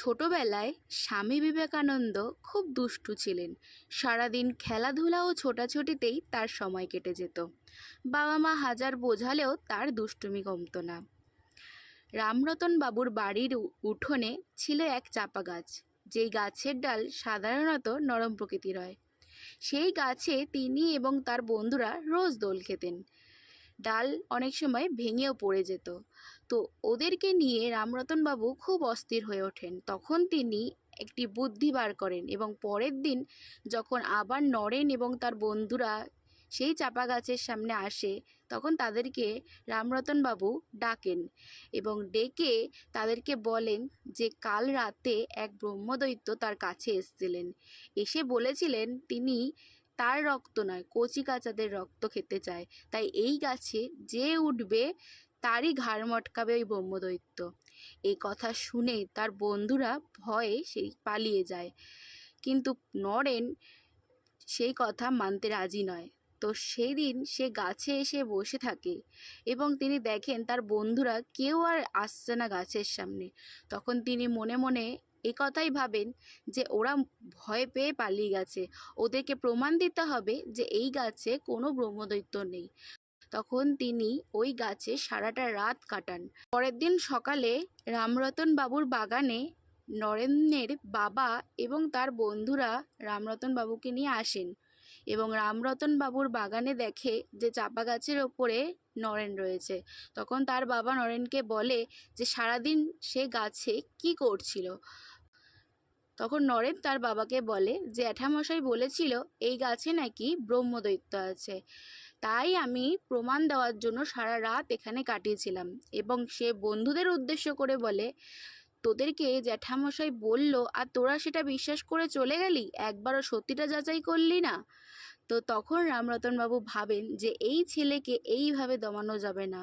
ছোটবেলায় স্বামী বিবেকানন্দ খুব দুষ্টু ছিলেন। সারাদিন খেলাধুলা ও ছোটাছুটিতেই তার সময় কেটে যেত। বাবা মা হাজার বোঝালেও তার দুষ্টুমি কমতো না। রামরতন বাবুর বাড়ির উঠোনে ছিল এক চাপা গাছ, যেই গাছের ডাল সাধারণত নরম প্রকৃতির হয়। সেই গাছে তিনি এবং তার বন্ধুরা রোজ দোল খেতেন। ডাল অনেক সময় ভেঙেও পড়ে যেত। তো ওদেরকে নিয়ে রামরতনবাবু খুব অস্থির হয়ে ওঠেন। তখন তিনি একটি বুদ্ধি বার করেন এবং পরের দিন যখন আবার নরেন এবং তার বন্ধুরা সেই চাপা গাছের সামনে আসে, তখন তাদেরকে রামরতনবাবু ডাকেন এবং ডেকে তাদেরকে বলেন যে কাল রাতে এক ব্রহ্মদৈত্য তার কাছে এসেছিলেন। এসে বলেছিলেন তিনি তার রক্ত নয়, কচিকাঁচাদের রক্ত খেতে চায়। তাই এই গাছে যে উঠবে তারই ঘাড় মটকাবে ওই ব্রহ্মদৈত্য। এই কথা শুনে তার বন্ধুরা ভয়ে সেই পালিয়ে যায়, কিন্তু নরেন সেই কথা মানতে রাজি নয়। তো সেই দিন সে গাছে এসে বসে থাকে এবং তিনি দেখেন তার বন্ধুরা কেউ আর আসছে না গাছের সামনে। তখন তিনি মনে মনে এই কথাই ভাবেন যে ওরা ভয় পেয়ে পালিয়ে গেছে, ওদেরকে প্রমাণ দিতে হবে যে এই গাছে কোনো ব্রহ্মদৈত্য নেই। তখন তিনি ওই গাছে সারাটা রাত কাটান। পরের দিন সকালে রামরতন বাবুর বাগানে নরেনের বাবা এবং তার বন্ধুরা রামরতন বাবুকে নিয়ে আসেন এবং রামরতন বাবুর বাগানে দেখে যে চাপা গাছের ওপরে নরেন রয়েছে। তখন তার বাবা নরেনকে বলে যে সারাদিন সে গাছে কি করছিল। তখন নরেন তার বাবাকে বলে যে জ্যাঠামশাই বলেছিল এই গাছে নাকি ব্রহ্মদৈত্য আছে, তাই আমি প্রমাণ দেওয়ার জন্য সারা রাত এখানে কাটিয়েছিলাম। এবং সে বন্ধুদের উদ্দেশ্য করে বলে, তোদেরকে জ্যাঠামশাই বলল আর তোরা সেটা বিশ্বাস করে চলে গেলি, একবারও সত্যিটা যাচাই করলি না। তো তখন রামরতনবাবু ভাবেন যে এই ছেলেকে এইভাবে দমানো যাবে না।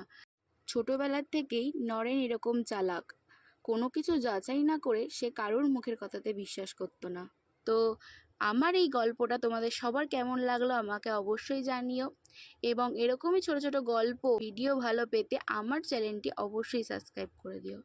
ছোটবেলার থেকেই নরেন এরকম চালাক, কোনো কিছু যাচাই না করে সে কারোর মুখের কথাতে বিশ্বাস করতো না। তো আমার এই গল্পটা তোমাদের সবার কেমন লাগলো আমাকে অবশ্যই জানিও, এবং এরকমই ছোট ছোট গল্প ভিডিও ভালো পেতে আমার চ্যানেলটি অবশ্যই সাবস্ক্রাইব করে দিও।